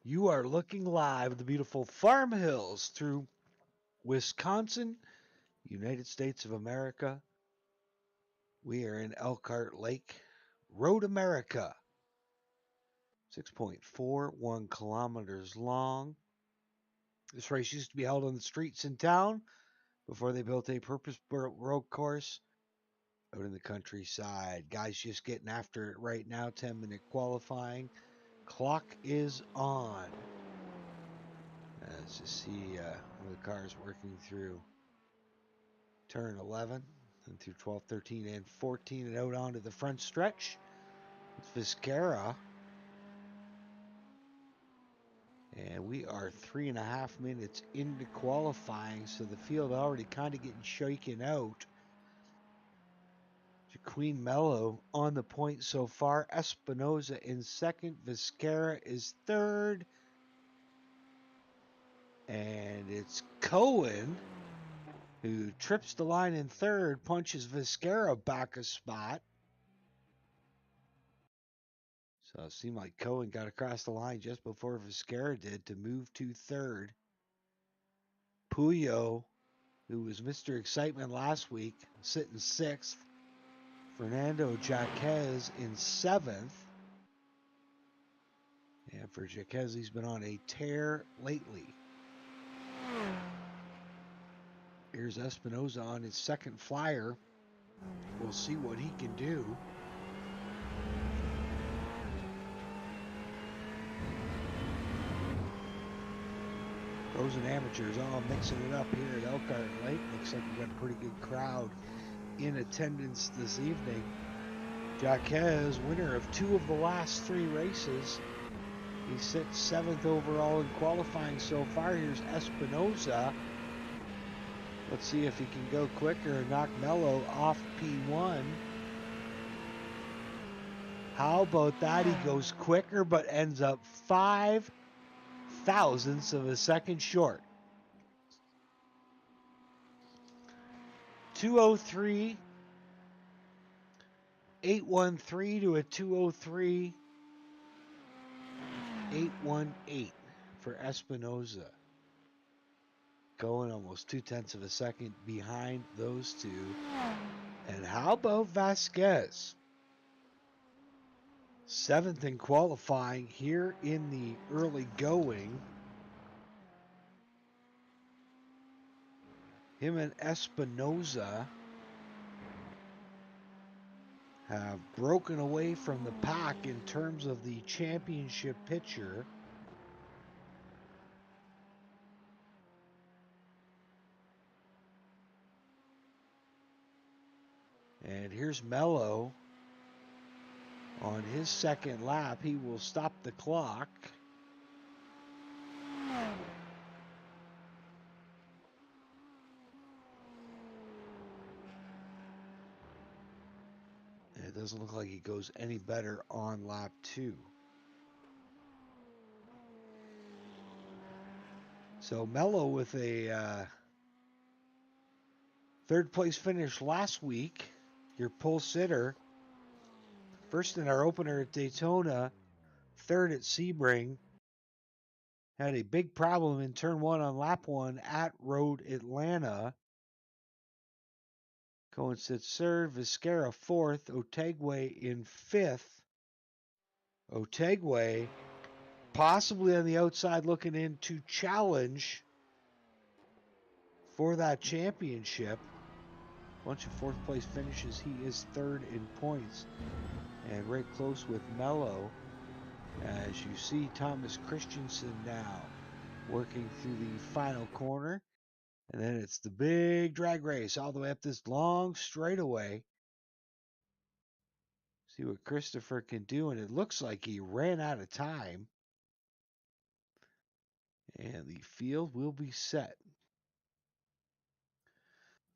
You are looking live at the beautiful Farm Hills through Wisconsin, United States of America. We are in Elkhart Lake, Road America, 6.41 kilometers long. This race used to be held on the streets in town before they built a purpose-built road course out in the countryside. Guys just getting after it right now, 10-minute qualifying. Clock is on. Let's just see one of the cars working through turn 11 and through 12, 13, and 14 and out onto the front stretch. It's Viscara. And we are 3.5 minutes into qualifying, so the field already kind of getting shaken out. Queen Mello on the point so far. Espinoza in second. Viscara is third. And it's Cohen who trips the line in third, punches Viscara back a spot. So it seemed like Cohen got across the line just before Viscara did to move to third. Puyo, who was Mr. Excitement last week, sitting sixth. Fernando Jaquez in seventh. And for Jaquez, he's been on a tear lately. Here's Espinoza on his second flyer. We'll see what he can do. Pros and amateurs all mixing it up here at Elkhart Lake. Looks like we've got a pretty good crowd in attendance this evening. Jaquez, winner of 2 of the last 3 races. He sits 7th overall in qualifying so far. Here's Espinoza. Let's see if he can go quicker and knock Mello off P1. How about that? He goes quicker but ends up 5 thousandths of a second short. 203, 813 to a 203, 818 for Espinoza. Going almost 0.2 of a second behind those two. And how about Vasquez? 7th in qualifying here in the early going. Him and Espinoza have broken away from the pack in terms of the championship picture. And here's Mello on his second lap. He will stop the clock. And it doesn't look like he goes any better on lap 2. So Mello with a third place finish last week. Your pole sitter. First in our opener at Daytona. Third at Sebring. Had a big problem in turn 1 on lap 1 at Road Atlanta. Cohen sits third. Viscara fourth. Otegwe in fifth. Otegwe possibly on the outside looking in to challenge for that championship. Bunch of fourth place finishes. He is third in points and right close with Mello. As you see, Thomas Christensen now working through the final corner. And then it's the big drag race all the way up this long straightaway. See what Christopher can do. And it looks like he ran out of time. And the field will be set.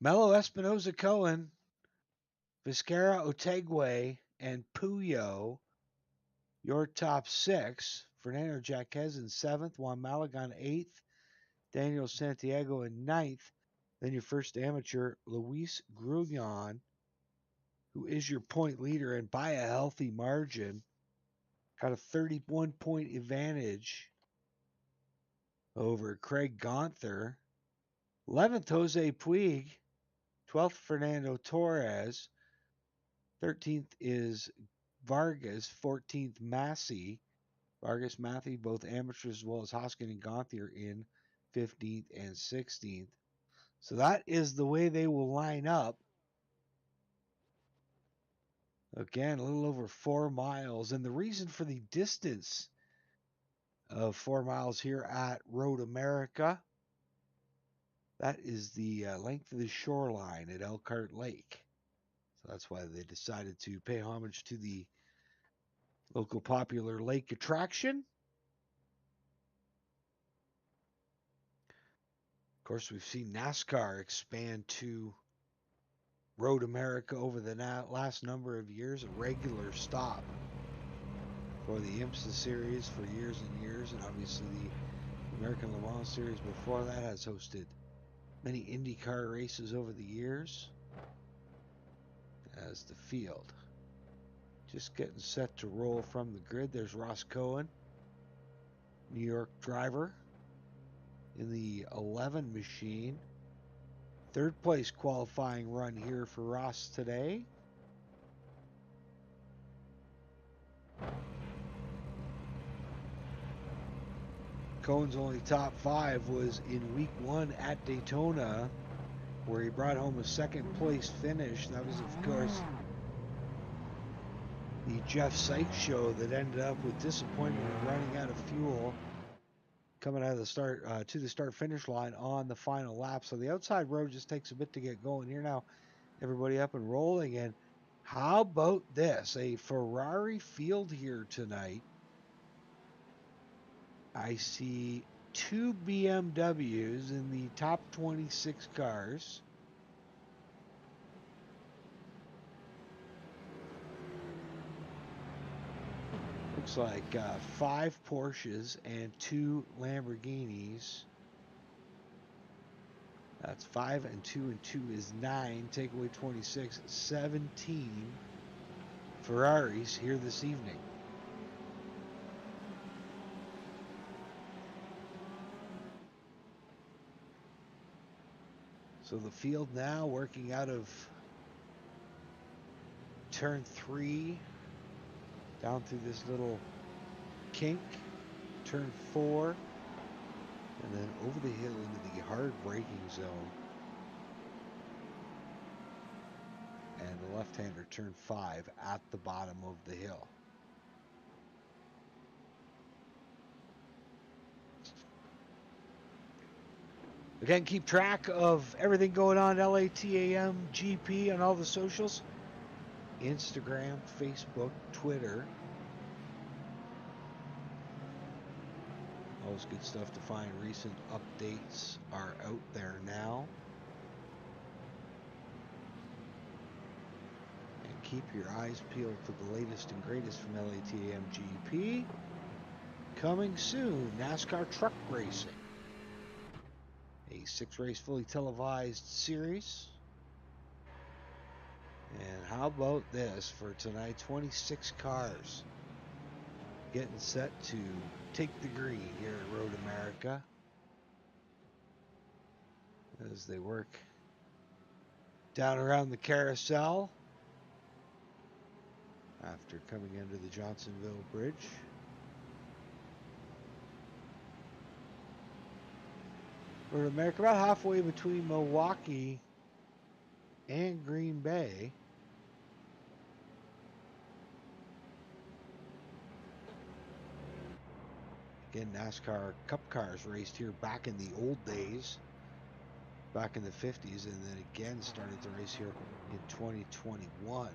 Mello, Espinoza, Cohen, Viscara, Otegwe, and Puyo, your top 6. Fernando Jaquez in 7th, Juan Malagan 8th, Daniel Santiago in 9th. Then your first amateur, Luis Grullon, who is your point leader and by a healthy margin. Got a 31-point advantage over Craig Gonther. 11th, Jose Puig. 12th, Fernando Torres. 13th is Vargas. 14th, Massey. Vargas, Matthew, both amateurs as well as Hoskin and Gonther in 15th and 16th. So that is the way they will line up. Again, a little over 4 miles. And the reason for the distance of 4 miles here at Road America, that is the length of the shoreline at Elkhart Lake. So that's why they decided to pay homage to the local popular lake attraction. Of course, we've seen NASCAR expand to Road America over the last number of years, a regular stop for the IMSA series for years and years, and obviously the American Le Mans series before that has hosted many IndyCar races over the years. As the field just getting set to roll from the grid. There's Ross Cohen, New York driver, in the 11 machine. Third place qualifying run here for Ross today. Cohen's only top 5 was in week 1 at Daytona, where he brought home a second place finish. That was, of course, the Jeff Sykes show that ended up with disappointment of running out of fuel coming out of the start to the start finish line on the final lap. So the outside road just takes a bit to get going here. Now everybody up and rolling. And how about this? A Ferrari field here tonight. I see 2 BMWs in the top 26 cars. Looks like 5 Porsches and 2 Lamborghinis. That's 5 and 2 and 2 is 9. Take away 26, 17 Ferraris here this evening. So the field now working out of turn 3 down through this little kink, turn 4, and then over the hill into the hard braking zone. And the left-hander turn 5 at the bottom of the hill. Again, keep track of everything going on at LATAM GP on all the socials. Instagram, Facebook, Twitter. Always good stuff to find. Recent updates are out there now. And keep your eyes peeled for the latest and greatest from LATAM GP. Coming soon, NASCAR truck racing. A 6-race fully televised series. And how about this for tonight? 26 cars getting set to take the green here at Road America as they work down around the carousel after coming into the Johnsonville Bridge. Road America about halfway between Milwaukee and Green Bay. Again, NASCAR Cup cars raced here back in the old days, back in the 50s, and then again started to race here in 2021.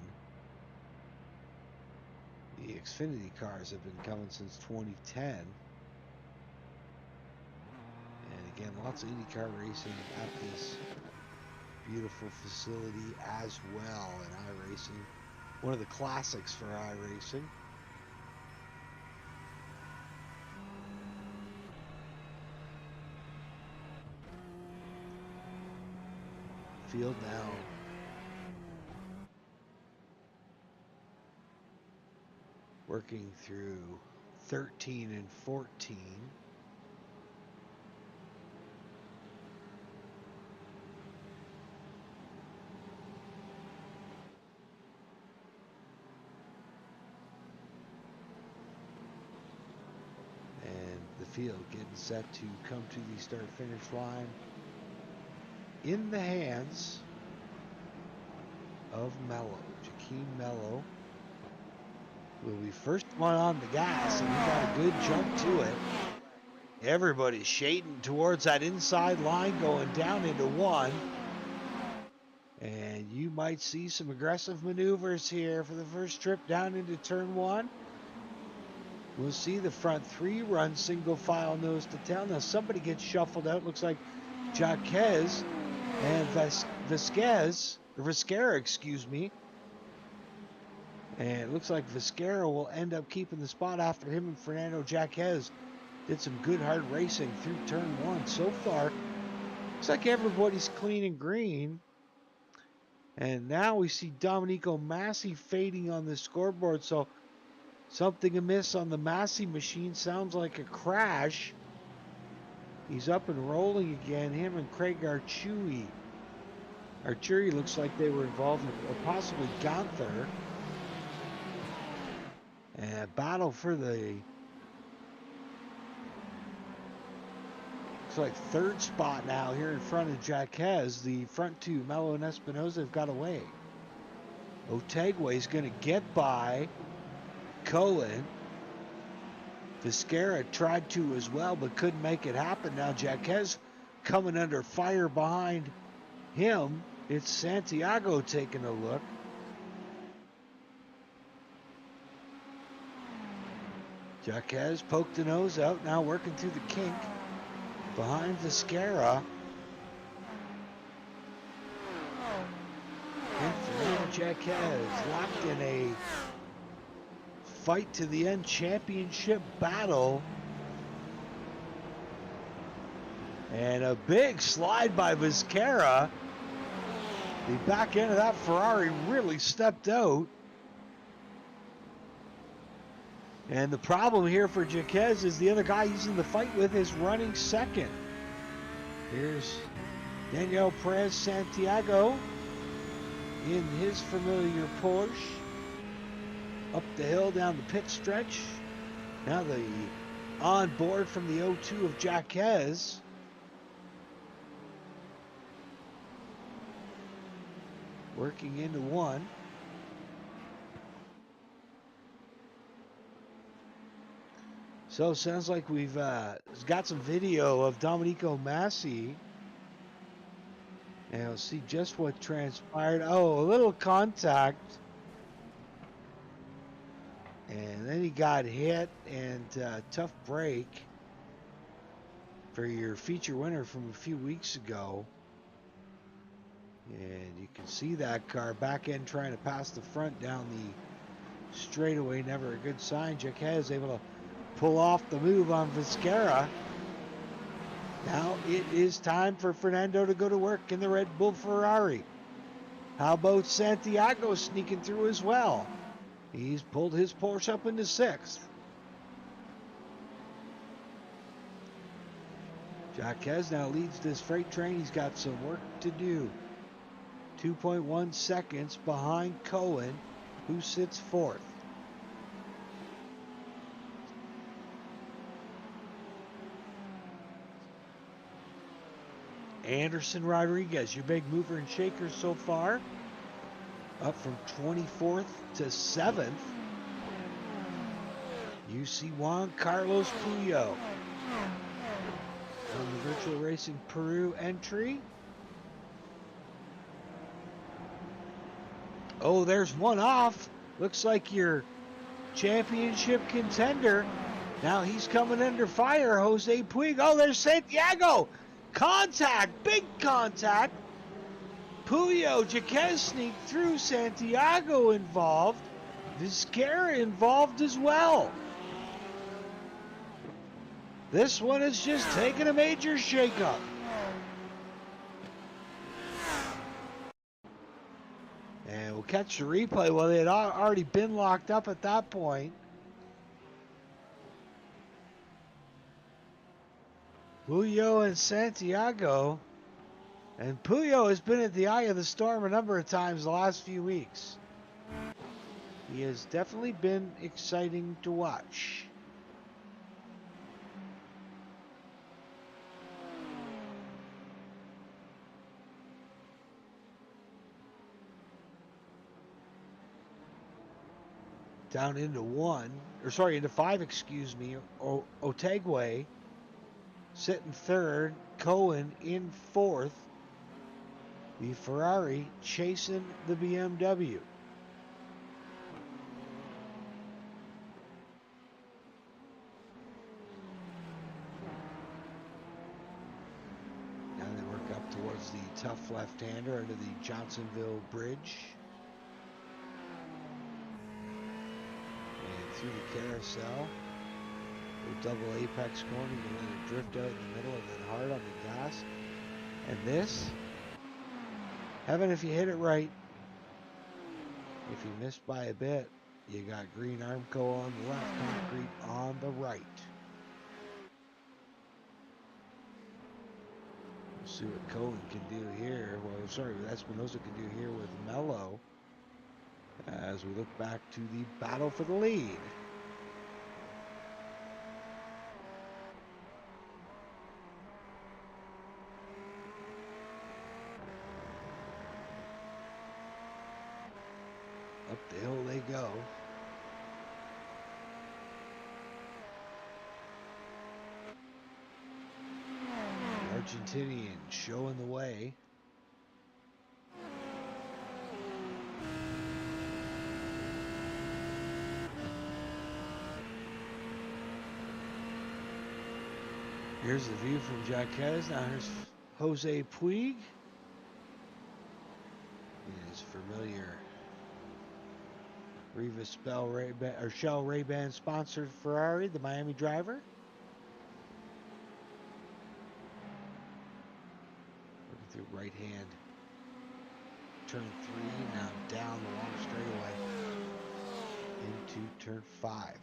The Xfinity cars have been coming since 2010. And again, lots of IndyCar racing at this beautiful facility as well in iRacing. One of the classics for iRacing. Field now working through 13 and 14. field getting set to come to the start-finish line in the hands of Mello. Jakeem Mello will be first one on the gas, and he got a good jump to it. Everybody's shading towards that inside line going down into one. And you might see some aggressive maneuvers here for the first trip down into turn one. We'll see the front three run single file nose to tail. Now somebody gets shuffled out. Looks like Jaquez and Viscara, excuse me. And it looks like Viscara will end up keeping the spot after him, and Fernando Jaquez did some good hard racing through turn one. So far, looks like everybody's clean and green. And now we see Domenico Massi fading on the scoreboard. So something amiss on the Massi machine. Sounds like a crash. He's up and rolling again. Him and Craig Archuri. Archuri looks like they were involved in, or possibly Gunther. And a battle for the, looks like third spot now here in front of Jaquez. The front two, Mello and Espinosa, have got away. Otegwe is going to get by Cohen. Viscara tried to as well, but couldn't make it happen. Now Jaquez coming under fire behind him. It's Santiago taking a look. Jaquez poked the nose out, now working through the kink behind Viscara. And Fernando Jaquez locked in a fight to the end championship battle. And a big slide by Viscara. The back end of that Ferrari really stepped out. And the problem here for Jaquez is the other guy he's in the fight with is running second. Here's Daniel Perez Santiago in his familiar Porsche. Up the hill, down the pit stretch. Now the on board from the 0-2 of Jaquez. Working into one. So sounds like we've got some video of Domenico Massi. And we'll see just what transpired. Oh, a little contact. And then he got hit, and tough break for your feature winner from a few weeks ago. And you can see that car back end trying to pass the front down the straightaway. Never a good sign. Jaquez able to pull off the move on Viscara. Now it is time for Fernando to go to work in the Red Bull Ferrari. How about Santiago sneaking through as well? He's pulled his Porsche up into sixth. Jaquez now leads this freight train. He's got some work to do. 2.1 seconds behind Cohen, who sits fourth. Anderson Rodriguez, your big mover and shaker so far, up from 24th to 7th. You see Juan Carlos Puyo on the Virtual Racing Peru entry. Oh, there's one off. Looks like your championship contender. Now he's coming under fire, Jose Puig. Oh, there's Santiago. Contact, big contact. Puyo, Jaquez sneaked through. Santiago involved. Viscara involved as well. This one is just taking a major shakeup. And we'll catch the replay. Well, they had already been locked up at that point. Puyo and Santiago. And Puyo has been at the eye of the storm a number of times the last few weeks. He has definitely been exciting to watch. down into into 5, excuse me. Otegwe sitting third, Cohen in fourth. The Ferrari chasing the BMW. Now they work up towards the tough left-hander under the Johnsonville Bridge. And through the carousel. Double apex corner, you can let it drift out in the middle and then hard on the gas. And this, heaven if you hit it right. If you missed by a bit, you got Green Armco on the left, Concrete on the right. We'll see what Cohen can do here. Well, sorry, what Espinosa can do here with Mello as we look back to the battle for the lead. Up the hill they go. The Argentinian showing the way. Here's the view from Jaquez. Now here's Jose Puig. His familiar Rivas Shell Ray-Ban sponsored Ferrari, the Miami driver. Looking through right hand. Turn 3, now down the long straightaway into turn 5.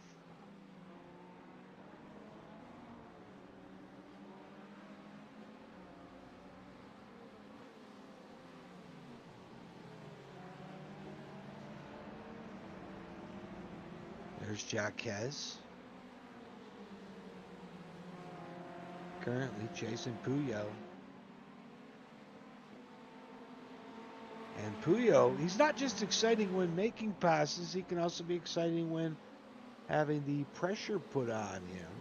There's Jaquez. Currently chasing Puyo. And Puyo, he's not just exciting when making passes, he can also be exciting when having the pressure put on him.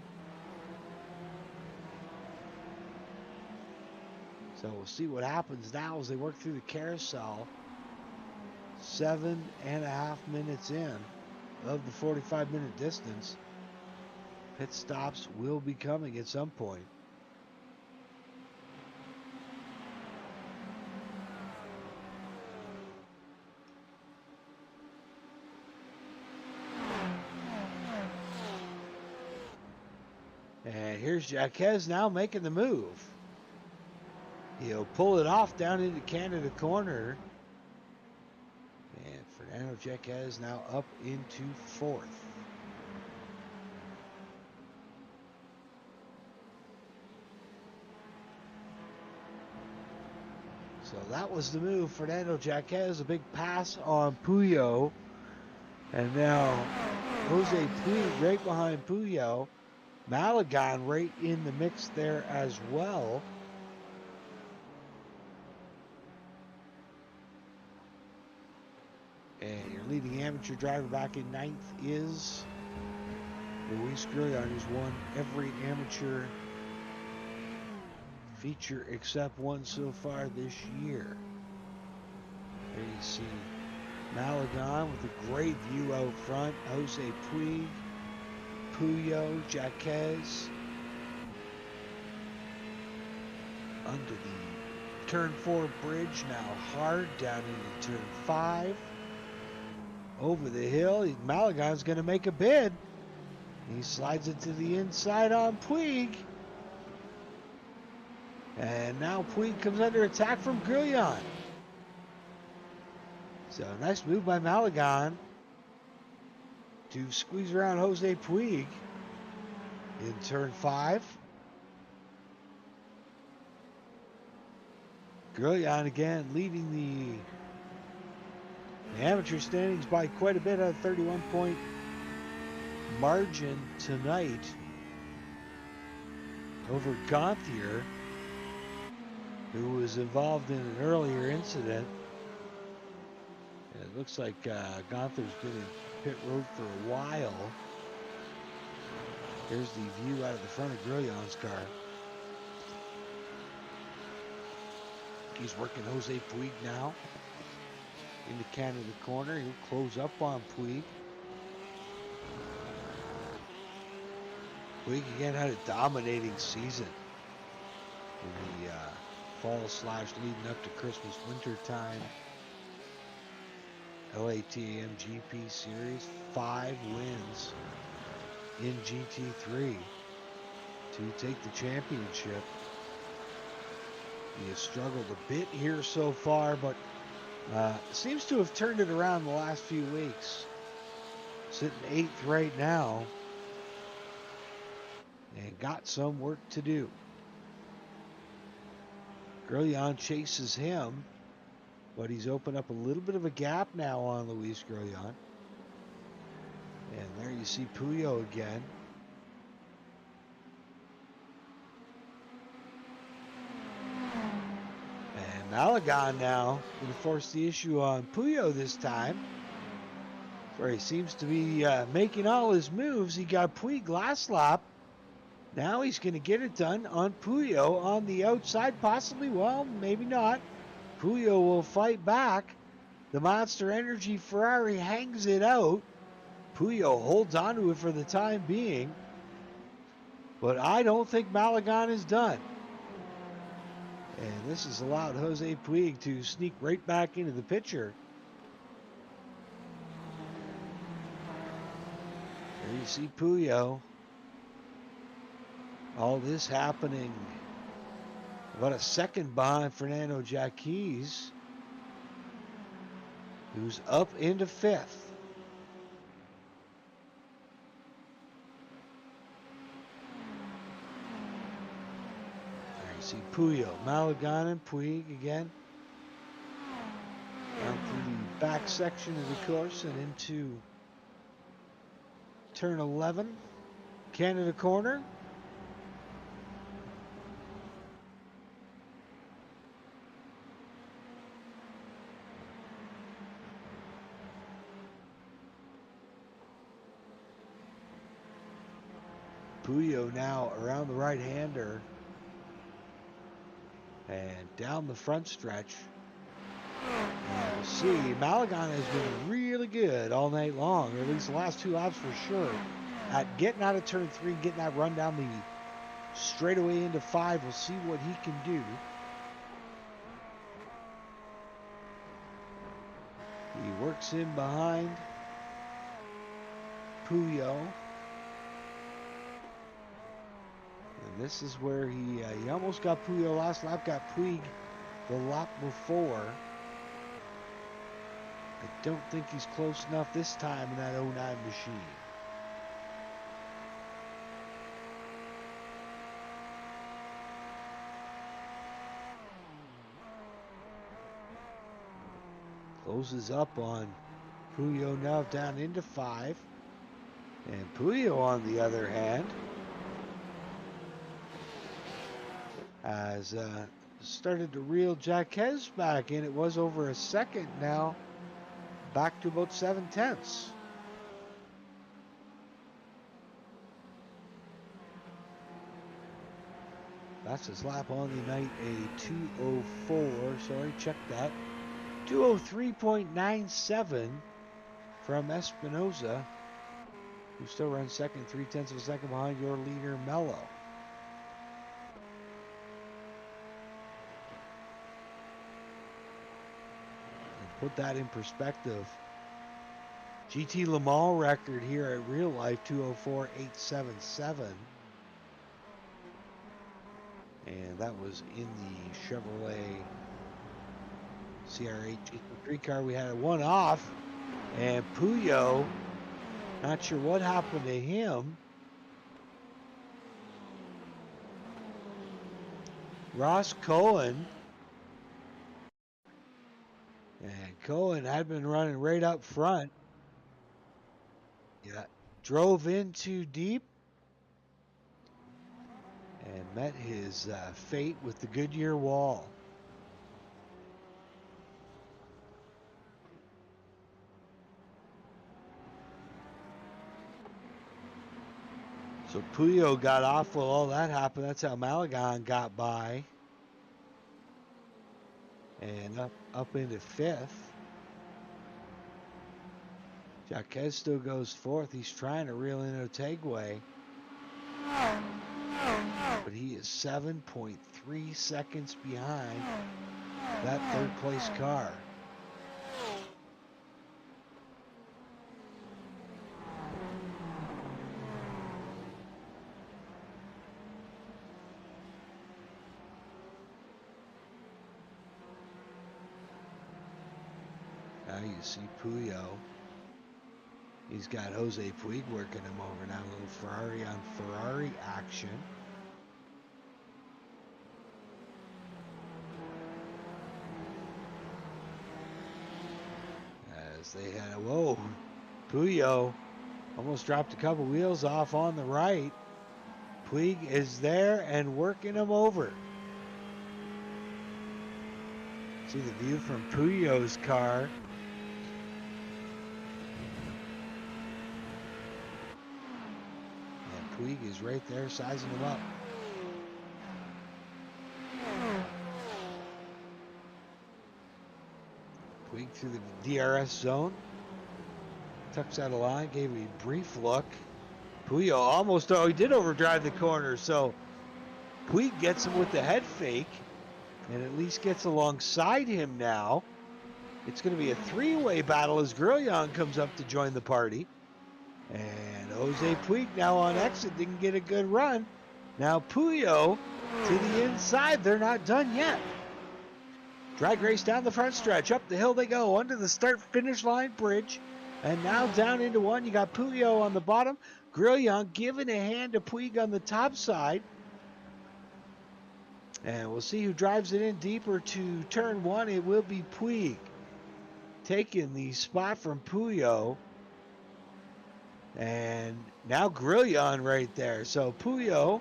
So we'll see what happens now as they work through the carousel. 7.5 minutes in of the 45-minute distance. Pit stops will be coming at some point. And here's Jaquez now making the move. He'll pull it off down into Canada corner. And Fernando Jaquez now up into 4th. So that was the move. Fernando Jaquez, a big pass on Puyo. And now Jose Puig right behind Puyo. Malagon right in the mix there as well. And your leading amateur driver back in 9th is Luis Grillion, who's won every amateur feature except one so far this year. There you see Malagon with a great view out front. Jose Puig, Puyo, Jaquez. Under the turn 4 bridge, now hard down into turn 5. Over the hill, Malagon's going to make a bid. He slides it to the inside on Puig. And now Puig comes under attack from Grillion. So nice move by Malagon to squeeze around Jose Puig in turn 5. Grillion again leading the amateur standings by quite a bit, at a 31-point margin tonight over Gonthier, who was involved in an earlier incident. And it looks like Gonther's getting pit road for a while. Here's the view out of the front of Grillon's car. He's working Jose Puig now. In the Canada corner, he'll close up on Puig. Puig again had a dominating season in the fall / leading up to Christmas winter time. LATAM GP Series, 5 wins in GT3 to take the championship. He has struggled a bit here so far, but seems to have turned it around the last few weeks. Sitting 8th right now and got some work to do. Grillon chases him, but he's opened up a little bit of a gap now on Luis Grillon. And there you see Puyo again. And Malagon now going to force the issue on Puyo this time, where he seems to be making all his moves. He got Puig last lap. Now he's going to get it done on Puyo on the outside, possibly. Well, maybe not. Puyo will fight back. The Monster Energy Ferrari hangs it out. Puyo holds onto it for the time being. But I don't think Malagon is done. And this has allowed Jose Puig to sneak right back into the picture. There you see Puyo. All this happening about a second behind Fernando Jaquez, who's up into 5th. There you see Puyo, Malagon, and Puig again. Down through the back section of the course and into turn 11, Canada corner. Puyo now around the right-hander and down the front stretch. And we'll see, Malagon has been really good all night long, or at least the last 2 laps for sure, at getting out of turn 3, getting that run down the straightaway into 5. We'll see what he can do. He works in behind Puyo. And this is where he almost got Puyo last lap, got Puig the lap before. I don't think he's close enough this time in that 09 machine. Closes up on Puyo now down into 5. And Puyo, on the other hand, has started to reel Jaquez back in. It was over a second now, back to about 7/10. That's his lap on the night, a 2:04. Sorry, check that. 2:03.97 from Espinosa, who still runs second, 0.3 of a second behind your leader, Mello. And put that in perspective. GT Le Mans record here at real life, 2:04.877. And that was in the Chevrolet CR8 GT3 car. We had a one off, and Puyo, not sure what happened to him. Ross Cohen, and Cohen had been running right up front. Yeah, drove in too deep and met his fate with the Goodyear wall. So Puyo got off while all that happened. That's how Malagon got by. And up into fifth. Jaquez still goes fourth. He's trying to reel in Otegwe. But he is 7.3 seconds behind that third place car. Now you see Puyo. He's got Jose Puig working him over now. A little Ferrari on Ferrari action. As they had, whoa, Puyo almost dropped a couple wheels off on the right. Puig is there and working him over. See the view from Puyo's car. Puig is right there sizing him up. Puig through the DRS zone. Tucks out of line, gave a brief look. Puyo almost, he did overdrive the corner, so Puig gets him with the head fake and at least gets alongside him now. It's going to be a three-way battle as Grillon comes up to join the party. And Jose Puig now on exit didn't get a good run. Now Puyo to the inside. They're not done yet. Drag race down the front stretch. Up the hill they go under the start-finish line bridge. And now down into one. You got Puyo on the bottom. Grillon giving a hand to Puig on the top side. And we'll see who drives it in deeper to turn one. It will be Puig taking the spot from Puyo. And now Grillon right there. So Puyo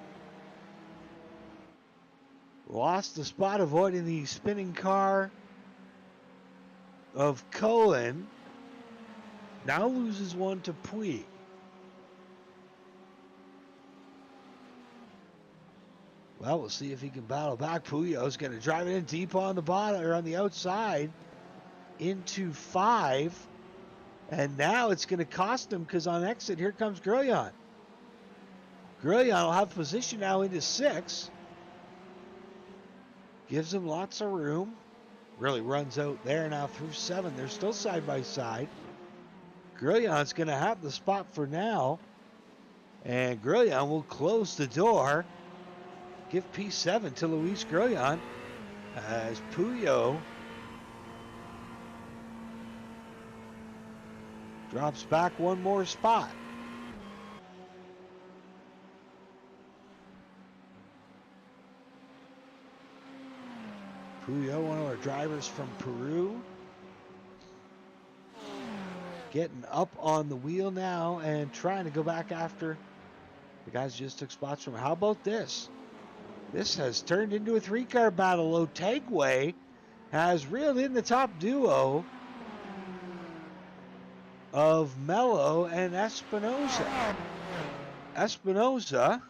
lost the spot, avoiding the spinning car of Cohen. Now loses one to Puig. Well, we'll see if he can battle back. Puyo's going to drive it in deep on the bottom or on the outside into 5. And now it's going to cost him because on exit, here comes Grillon. Grillon will have position now into 6. Gives him lots of room. Really runs out there now through 7. They're still side by side. Grillon's going to have the spot for now. And Grillon will close the door. Give P7 to Luis Grillon as Puyo drops back one more spot. Puyo, one of our drivers from Peru, getting up on the wheel now and trying to go back after the guys just took spots from. How about this? This has turned into a 3-car battle. Otegwe has reeled in the top duo of Mello and Espinosa. Espinosa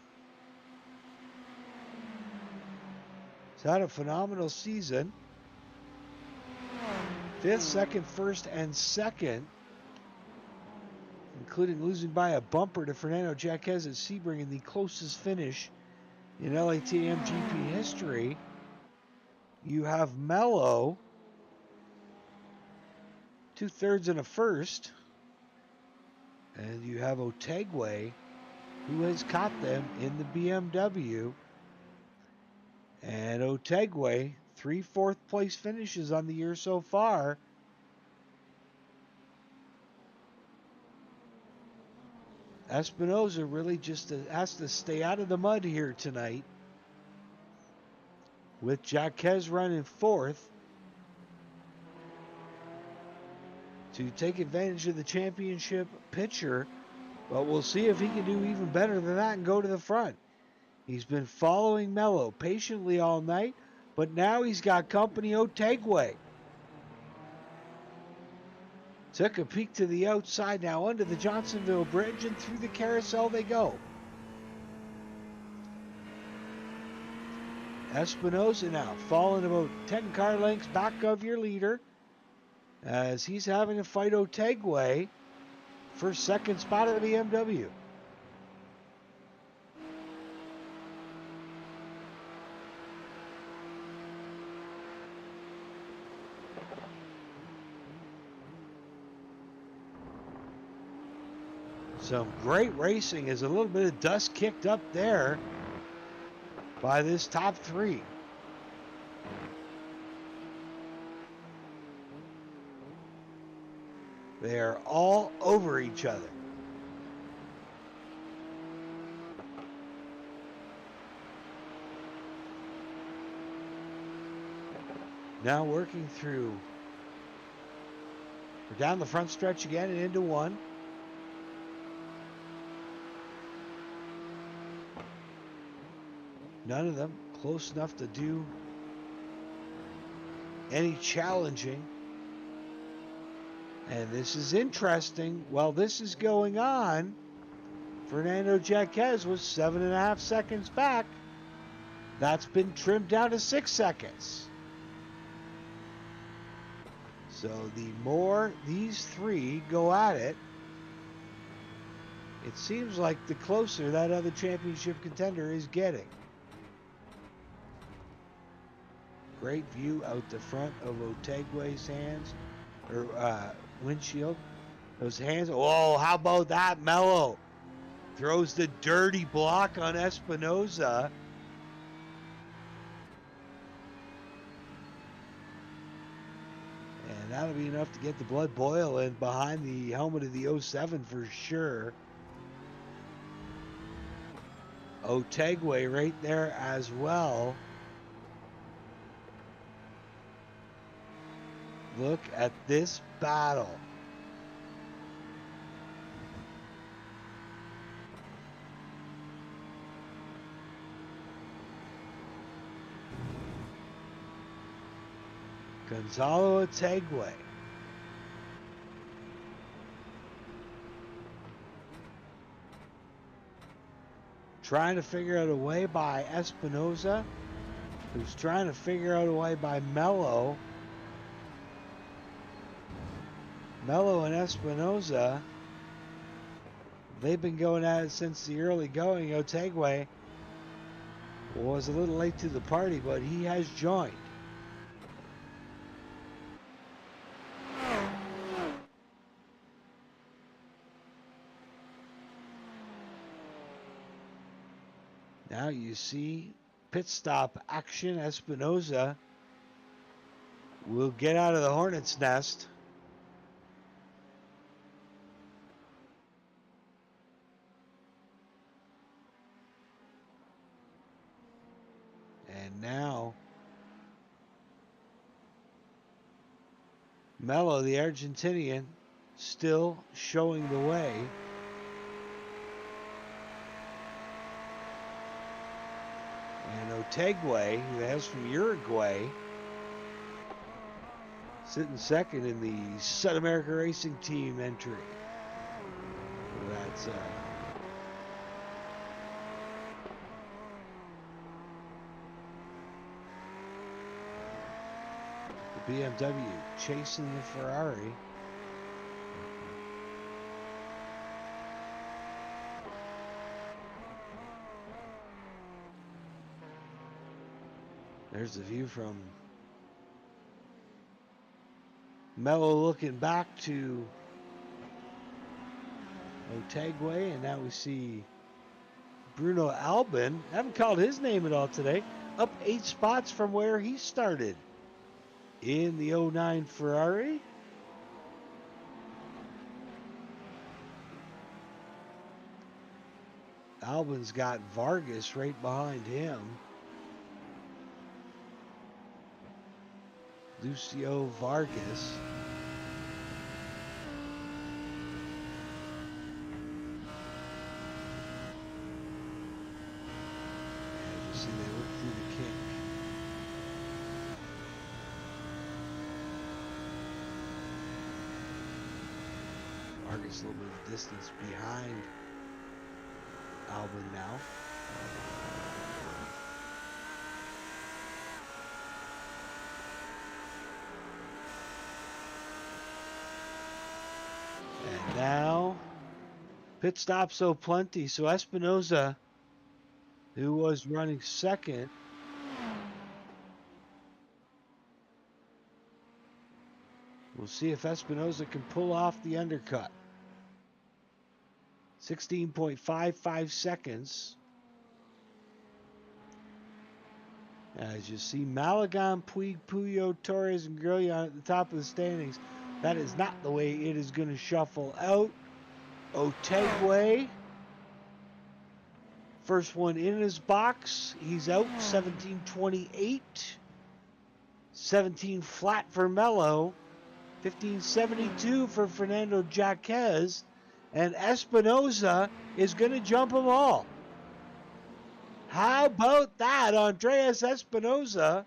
has had a phenomenal season. 5th, 2nd, 1st, and 2nd, including losing by a bumper to Fernando Jaquez at Sebring in the closest finish in LATM GP history. You have Mello, 2/3 and a 1st. And you have Otegwe, who has caught them in the BMW. And Otegwe, 3 4th place finishes on the year so far. Espinosa really just has to stay out of the mud here tonight, with Jaquez running 4th, to take advantage of the championship picture. But we'll see if he can do even better than that and go to the front. He's been following Mello patiently all night, but now he's got company. Otegwe took a peek to the outside, now under the Johnsonville Bridge, and through the carousel they go. Espinosa now falling about 10 car lengths back of your leader as he's having to fight Otegwe for second spot of the BMW. Some great racing as a little bit of dust kicked up there by this top three. They are all over each other. Now working through. We're down the front stretch again and into one. None of them close enough to do any challenging. And this is interesting. While this is going on, Fernando Jaquez was 7.5 seconds back. That's been trimmed down to 6 seconds. So the more these three go at it, it seems like the closer that other championship contender is getting. Great view out the front of Otegwe's hands, or windshield. Those hands. Oh, how about that? Mello throws the dirty block on Espinosa. And that'll be enough to get the blood boiling behind the helmet of the 07 for sure. Otegwe right there as well. Look at this battle. Gonzalo Otegwe. Trying to figure out a way by Espinosa, who's trying to figure out a way by Mello. Mello and Espinosa, they've been going at it since the early going. Otegwe was a little late to the party, but he has joined. Now you see pit stop action. Espinosa will get out of the hornet's nest. And now Mello, the Argentinian, still showing the way. And Otegwe, who has from Uruguay, sitting second in the Sun America Racing Team entry. That's the BMW chasing the Ferrari. There's the view from Mello looking back to Otegwe, and now we see Bruno Albin. I haven't called his name at all today. Up 8 spots from where he started in the 09 Ferrari. Albin's got Vargas right behind him. Lucio Vargas. And you see they work through the kink. Vargas a little bit of distance behind Albin now. Pit stop so plenty. So Espinosa, who was running second, we'll see if Espinosa can pull off the undercut. 16.55 seconds. As you see, Malagon, Puig, Puyo, Torres, and Grillion at the top of the standings. That is not the way it is going to shuffle out. Otegwe, first one in his box. He's out 17.28. 17 flat for Mello. 15.72 for Fernando Jaquez. And Espinosa is going to jump them all. How about that? Andreas Espinosa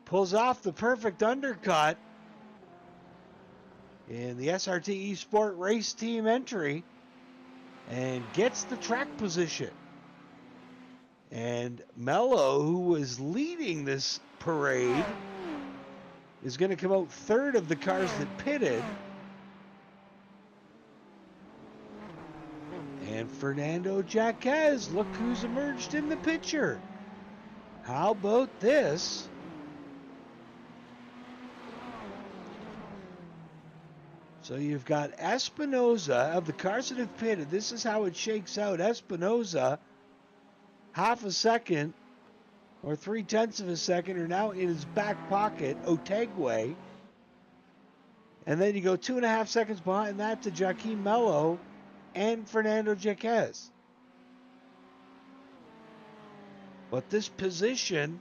pulls off the perfect undercut in the SRT Esport race team entry and gets the track position. And Mello, who was leading this parade, is going to come out third of the cars that pitted. And Fernando Jaquez, look who's emerged in the picture. How about this? So you've got Espinosa, of the cars that have pitted, this is how it shakes out. Espinosa, half a second or 0.3 of a second are now in his back pocket. Otegwe. And then you go 2.5 seconds behind that to Joaquin Mello and Fernando Jaquez. But this position,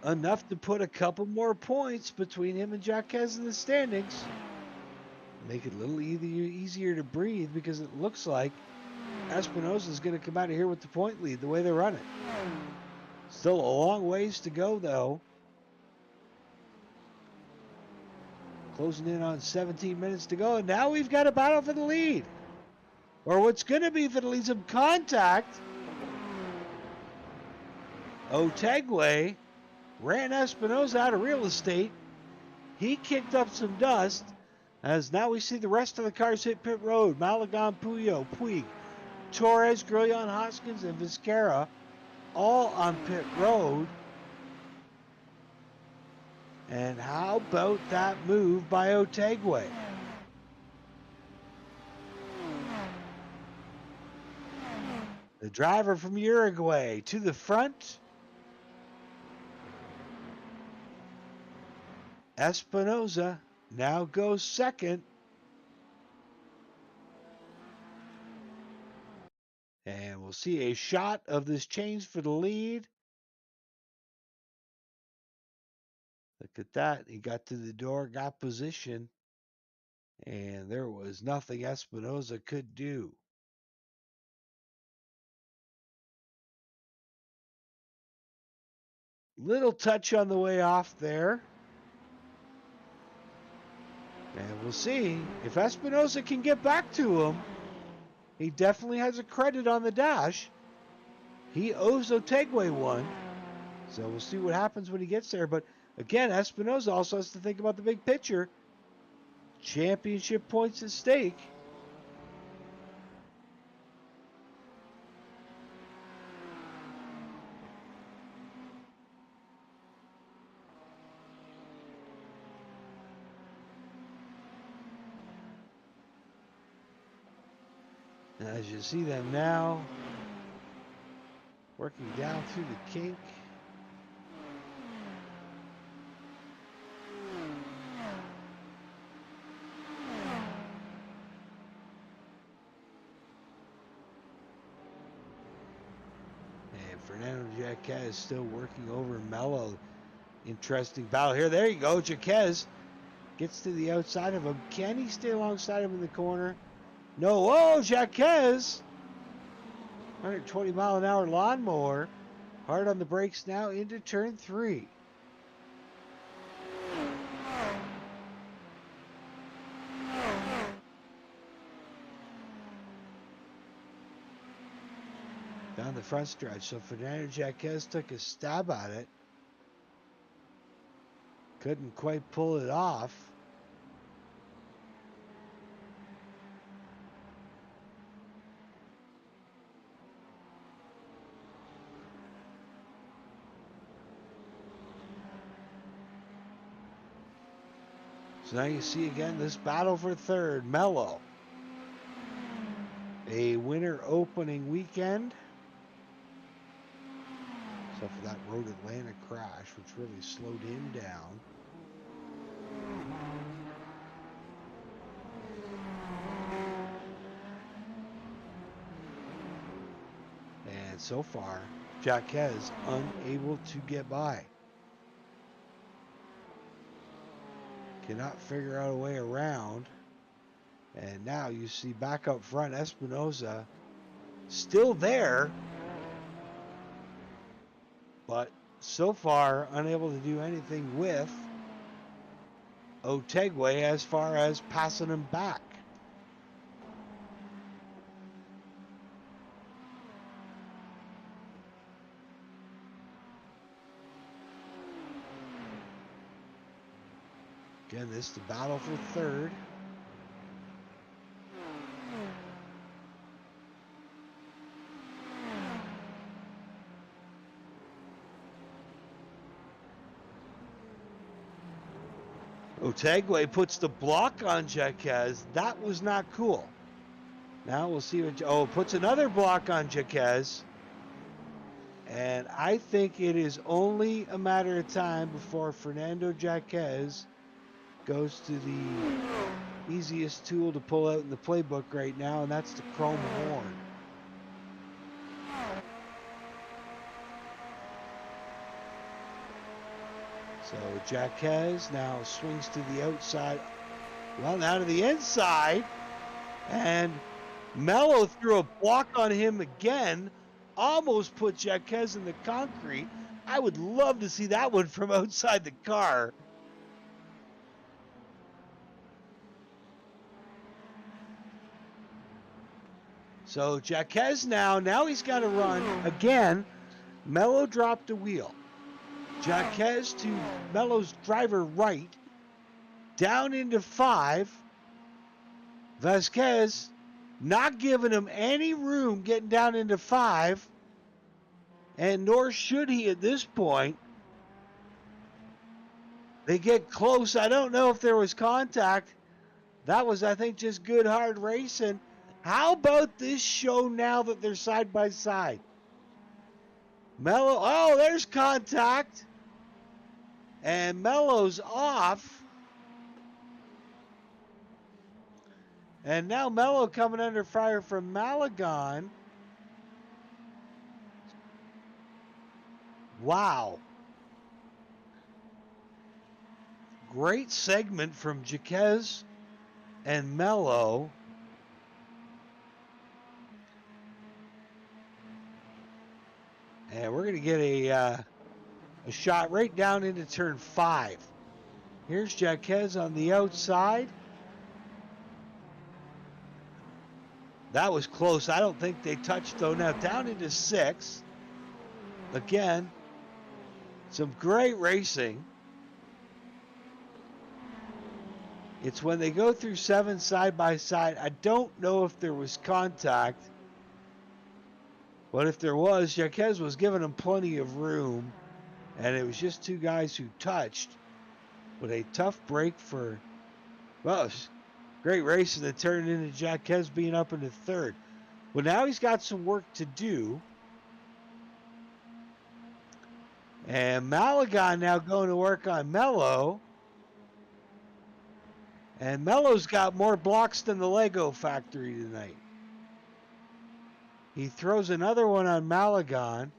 enough to put a couple more points between him and Jaquez in the standings. Make it a little easier to breathe, because it looks like Espinosa is going to come out of here with the point lead the way they're running. Still a long ways to go, though. Closing in on 17 minutes to go, and now we've got a battle for the lead. Or what's going to be for the lead, some contact. Otegwe ran Espinosa out of real estate. He kicked up some dust, as now we see the rest of the cars hit pit road. Malagon, Puyo, Puig, Torres, Grillion, Hoskins, and Vizcarra all on pit road. And how about that move by Otegwe? The driver from Uruguay to the front. Espinosa now goes second. And we'll see a shot of this change for the lead. Look at that. He got to the door, got position, and there was nothing Espinosa could do. Little touch on the way off there. And we'll see if Espinosa can get back to him. He definitely has a credit on the dash. He owes Otegwe one. So we'll see what happens when he gets there. But again, Espinosa also has to think about the big picture. Championship points at stake. As you see them now, working down through the kink. And Fernando Jaquez is still working over Mello. Interesting battle here. There you go. Jaquez gets to the outside of him. Can he stay alongside him in the corner? No. Oh, Jaquez! 120-mile-an-hour lawnmower. Hard on the brakes now into turn 3. Down the front stretch. So Fernando Jaquez took a stab at it. Couldn't quite pull it off. So now you see again this battle for third. Mello, a winner opening weekend. Except for that Road Atlanta crash, which really slowed him down. And so far, Jaquez unable to get by. Cannot figure out a way around. And now you see back up front, Espinoza still there, but so far unable to do anything with Otegwe as far as passing him back. Again, this is the battle for third. Otegwe puts the block on Jaquez. That was not cool. Now we'll see what... puts another block on Jaquez. And I think it is only a matter of time before Fernando Jaquez goes to the easiest tool to pull out in the playbook right now, and that's the chrome horn. So Jaquez now swings to the outside. Well, now to the inside. And Mello threw a block on him again. Almost put Jaquez in the concrete. I would love to see that one from outside the car. So Jaquez now he's got to run again. Mello dropped a wheel. Jaquez to Mello's driver right, down into 5. Vasquez not giving him any room getting down into 5, and nor should he at this point. They get close. I don't know if there was contact. That was, I think, just good hard racing. How about this show now that they're side by side? Mello, there's contact. And Mello's off. And now Mello coming under fire from Malagon. Wow. Great segment from Jaquez and Mello. And we're going to get a shot right down into turn 5. Here's Jaquez on the outside. That was close. I don't think they touched, though. Now down into 6. Again, some great racing. It's when they go through 7 side by side. I don't know if there was contact. But if there was, Jaquez was giving him plenty of room. And it was just 2 guys who touched. With a tough break for... Well, great racing that turned into Jaquez being up into 3rd. Well, now he's got some work to do. And Malagon now going to work on Mello. And Mello's got more blocks than the Lego factory tonight. He throws another one on Malagon.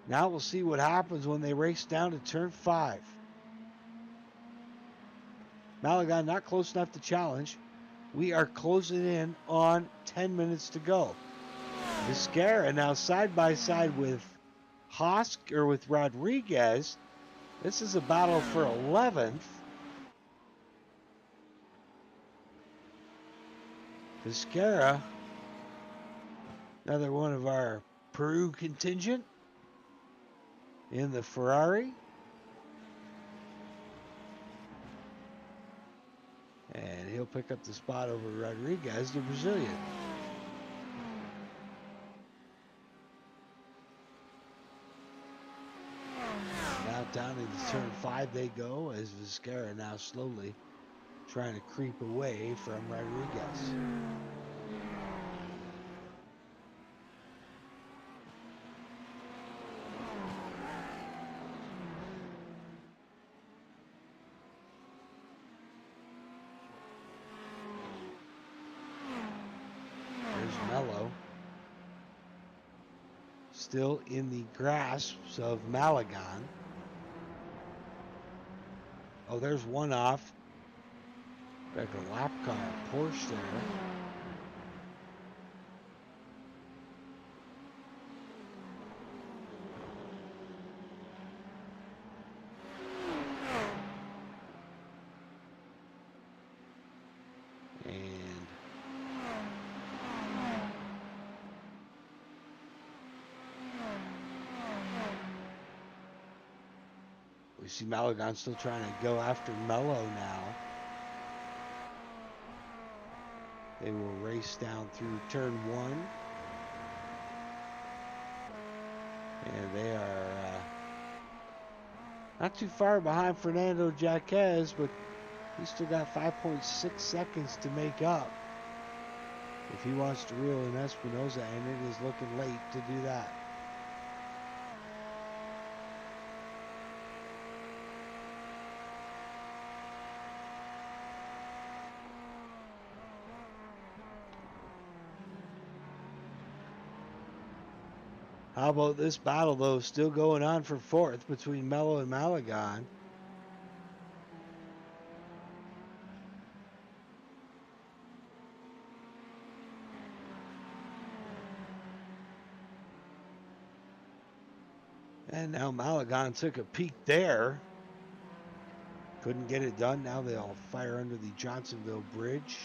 Now we'll see what happens when they race down to turn 5. Malagon not close enough to challenge. We are closing in on 10 minutes to go. Vizquera now side by side with with Rodriguez. This is a battle for 11th. Vizquera, another one of our Peru contingent in the Ferrari. And he'll pick up the spot over Rodriguez, the Brazilian. Now Down into turn 5 they go, as Vizcara now slowly trying to creep away from Rodriguez. There's Mello. Still in the grasps of Malagon. Oh, there's one off. Like a lap car, Porsche there. And we see Malagon still trying to go after Mello now. They will race down through turn 1. And they are not too far behind Fernando Jaquez, but he's still got 5.6 seconds to make up if he wants to reel in Espinosa, and it is looking late to do that. How about this battle, though, still going on for 4th between Mello and Malagon. And now Malagon took a peek there. Couldn't get it done. Now they all fire under the Johnsonville Bridge.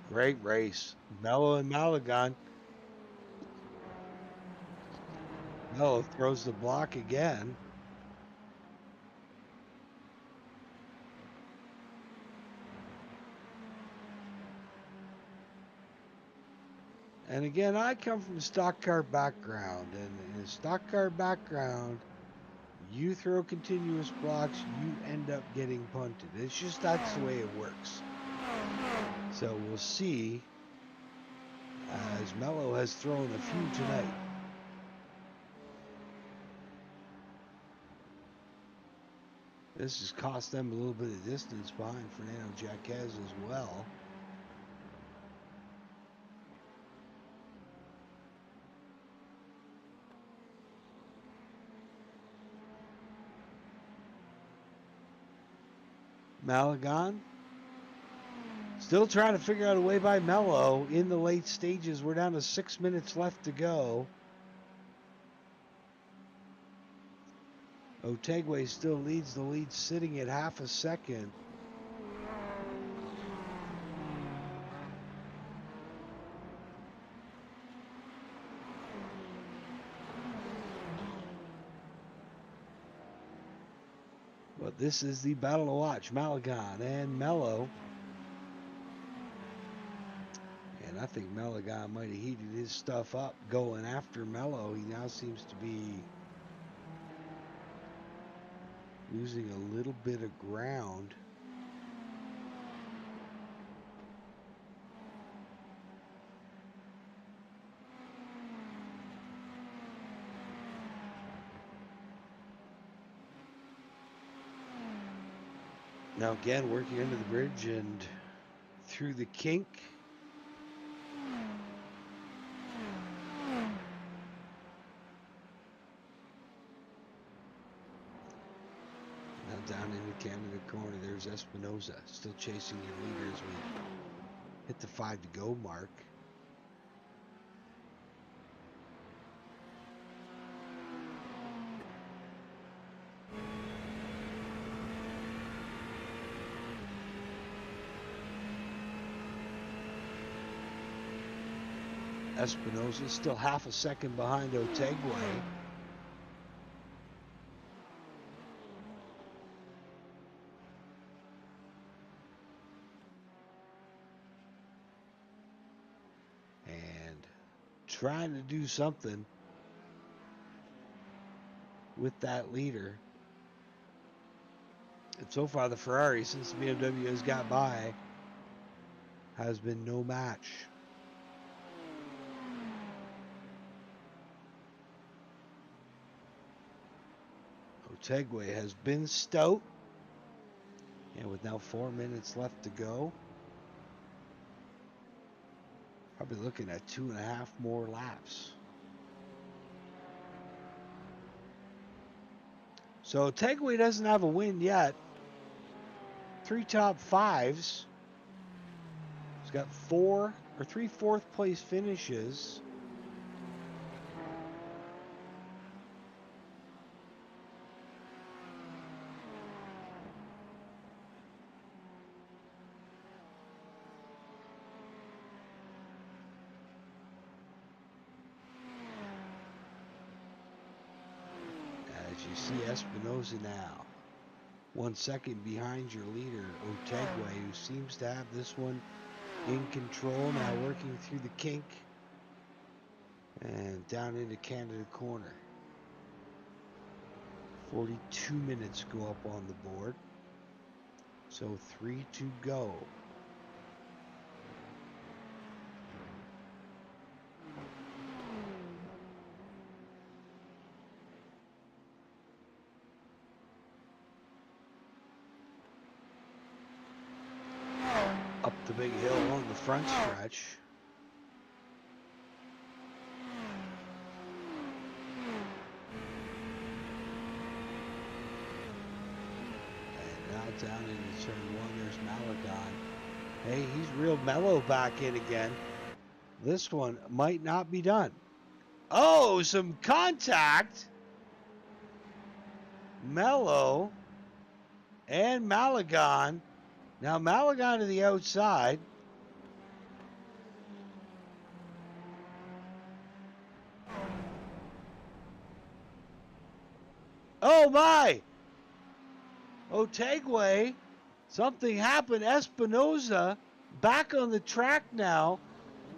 Great race. Mello and Malagon. Mello throws the block again. And again, I come from a stock car background, and in a stock car background, you throw continuous blocks, you end up getting punted. It's just that's the way it works. So we'll see, as Mello has thrown a few tonight. This has cost them a little bit of distance behind Fernando Jaquez as well. Malagon still trying to figure out a way by Mello in the late stages. We're down to 6 minutes left to go. Otegwe still leads the lead, sitting at half a second. But this is the battle to watch. Malagon and Mello. And I think Malagon might have heated his stuff up going after Mello. He now seems to be losing a little bit of ground. Now again, working under the bridge and through the kink. Now down into Canada corner, there's Espinosa, still chasing your leader as we hit the 5 to go mark. Espinosa still half a second behind Otegwe. And trying to do something with that leader. And so far, the Ferrari, since the BMW has got by, has been no match. Otegwe has been stout. And with now 4 minutes left to go, probably looking at 2.5 more laps. So Otegwe doesn't have a win yet. 3 top 5s. He's got 3 fourth place finishes. As you see Espinosa now, 1 second behind your leader, Otegwe, who seems to have this one in control, now working through the kink and down into Canada corner. 42 minutes go up on the board, so 3 to go. Up the big hill on the front stretch. And now down into turn 1, there's Malagon. Hey, he's real mellow back in again. This one might not be done. Oh, some contact. Mellow and Malagon. Now Malagon to the outside. Oh my! Otegwe, something happened. Espinosa back on the track now.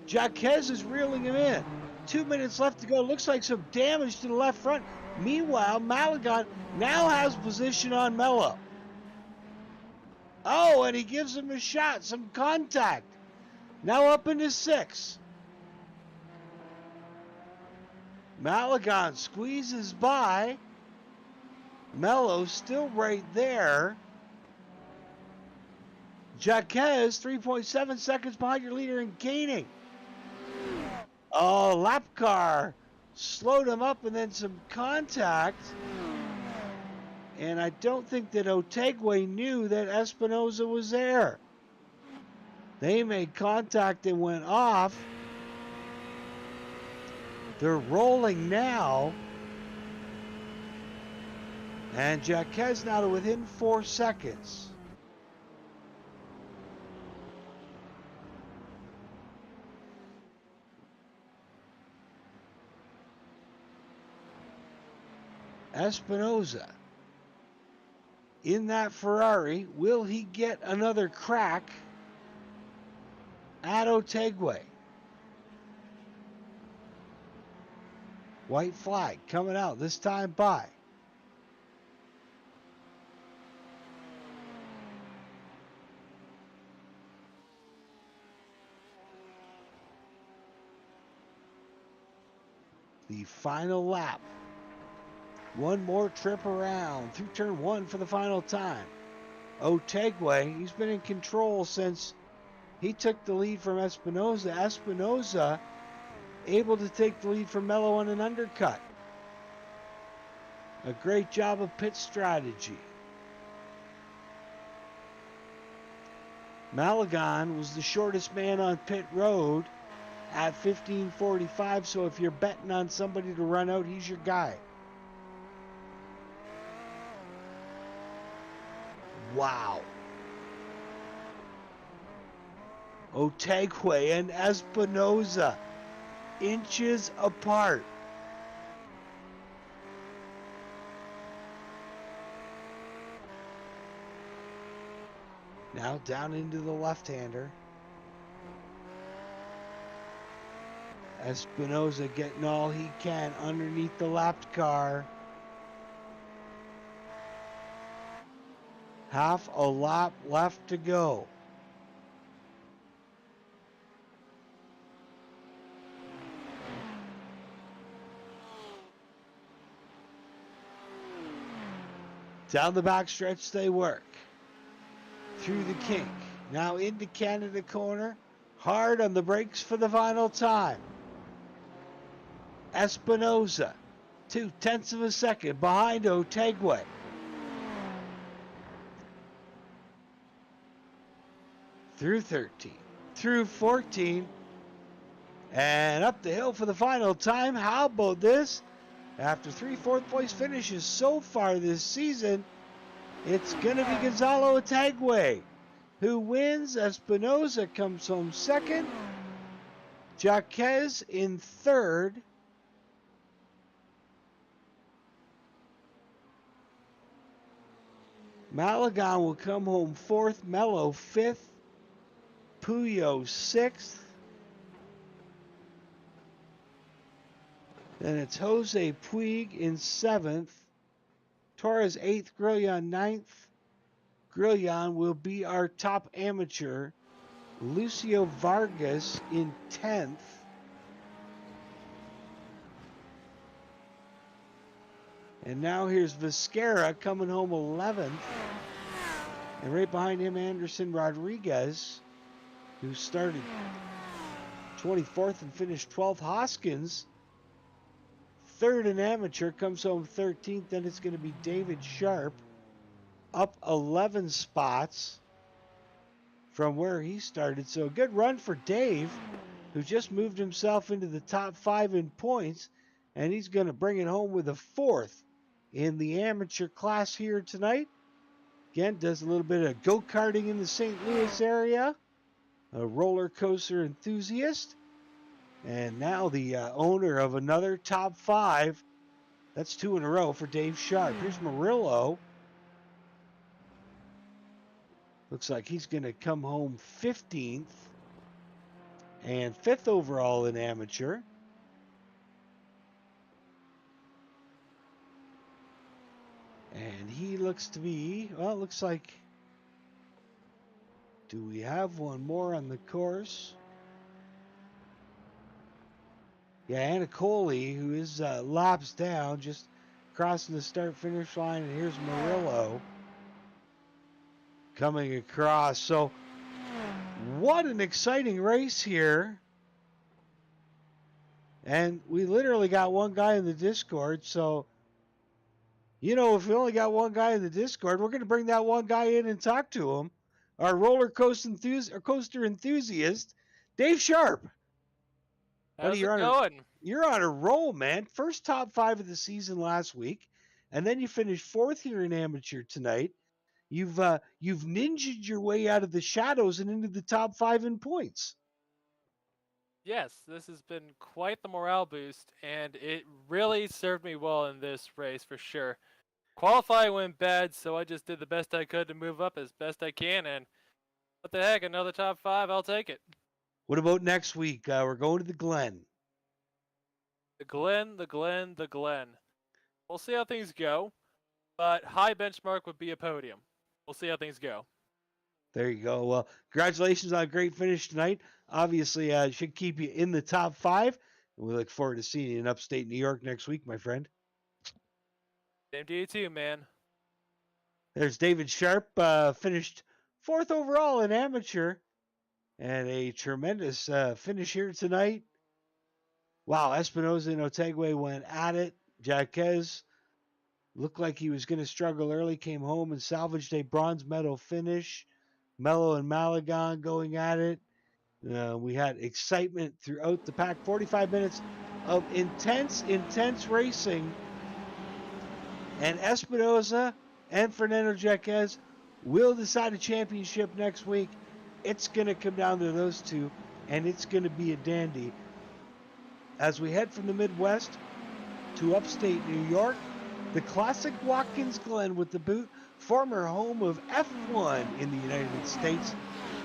Jaquez is reeling him in. 2 minutes left to go. Looks like some damage to the left front. Meanwhile, Malagon now has position on Mello. Oh, and he gives him a shot, some contact. Now up into 6. Malagon squeezes by. Mello still right there. Jaquez, 3.7 seconds behind your leader and gaining. Oh, lap car slowed him up and then some contact. And I don't think that Otegwe knew that Espinosa was there. They made contact and went off. They're rolling now. And Jaquez now to within 4 seconds. Espinosa in that Ferrari, will he get another crack at Otegwe? White flag coming out, this time by. The final lap. One more trip around through turn 1 for the final time. Otegwe, he's been in control since he took the lead from Espinosa. Espinosa able to take the lead from Mello on an undercut. A great job of pit strategy. Malagon was the shortest man on pit road at 15:45, so if you're betting on somebody to run out, he's your guy. Wow. Otegwe and Espinosa inches apart. Now down into the left-hander. Espinosa getting all he can underneath the lapped car. Half a lap left to go. Down the backstretch they work. Through the kink. Now into Canada corner. Hard on the brakes for the final time. Espinosa, 0.2 of a second behind Otegwe. Through 13, through 14, and up the hill for the final time. How about this? After 3 fourth-place finishes so far this season, it's going to be Gonzalo Otegwe who wins. Espinosa comes home second. Jaquez in third. Malagon will come home fourth. Mello fifth. Puyo sixth. Then it's Jose Puig in seventh. Torres eighth. Grillan ninth. Grillan will be our top amateur. Lucio Vargas in 10th. And now here's Vizquera coming home 11th. And right behind him, Anderson Rodriguez, who started 24th and finished 12th. Hoskins, third in amateur, comes home 13th. Then it's going to be David Sharp, up 11 spots from where he started. So a good run for Dave, who just moved himself into the top 5 in points. And he's going to bring it home with a fourth in the amateur class here tonight. Again, does a little bit of go-karting in the St. Louis area. A roller coaster enthusiast. And now the owner of another top 5. That's 2 in a row for Dave Sharp. Here's Murillo. Looks like he's going to come home 15th. And 5th overall in amateur. And he looks to be, well, it looks like, do we have one more on the course? Yeah, Anacoli, who is laps down, just crossing the start-finish line. And here's Murillo coming across. So what an exciting race here. And we literally got one guy in the Discord, so you know, if we only got one guy in the Discord, we're going to bring that one guy in and talk to him. Our roller coaster enthusiast, Dave Sharp. How's it going? You're on a roll, man. First top 5 of the season last week, and then you finished 4th here in amateur tonight. You've ninja'd your way out of the shadows and into the top 5 in points. Yes, this has been quite the morale boost, and it really served me well in this race for sure. Qualifying went bad, so I just did the best I could to move up as best I can, and what the heck, another top 5, I'll take it. What about next week? We're going to the Glen. The Glen. We'll see how things go, but high benchmark would be a podium. We'll see how things go. There you go. Well, congratulations on a great finish tonight. Obviously, should keep you in the top 5. And we look forward to seeing you in upstate New York next week, my friend. Same to you too, man. There's David Sharp, finished 4th overall in amateur. And a tremendous finish here tonight. Wow, Espinosa and Otegwe went at it. Jaquez looked like he was going to struggle early, came home and salvaged a bronze medal finish. Mello and Malagon going at it. We had excitement throughout the pack. 45 minutes of intense racing. And Espinosa and Fernando Jaquez will decide a championship next week. It's going to come down to those two, and it's going to be a dandy. As we head from the Midwest to upstate New York, the classic Watkins Glen with the boot, former home of F1 in the United States.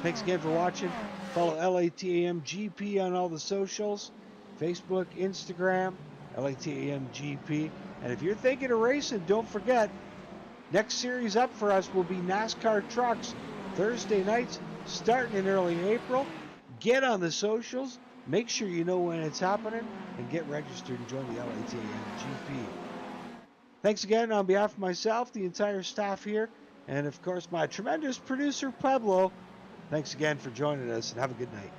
Thanks again for watching. Follow LATAMGP on all the socials, Facebook, Instagram, LATAMGP. And if you're thinking of racing, don't forget, next series up for us will be NASCAR Trucks, Thursday nights, starting in early April. Get on the socials, make sure you know when it's happening, and get registered and join the LATAMGP. Thanks again on behalf of myself, the entire staff here, and of course my tremendous producer, Pueblo. Thanks again for joining us, and have a good night.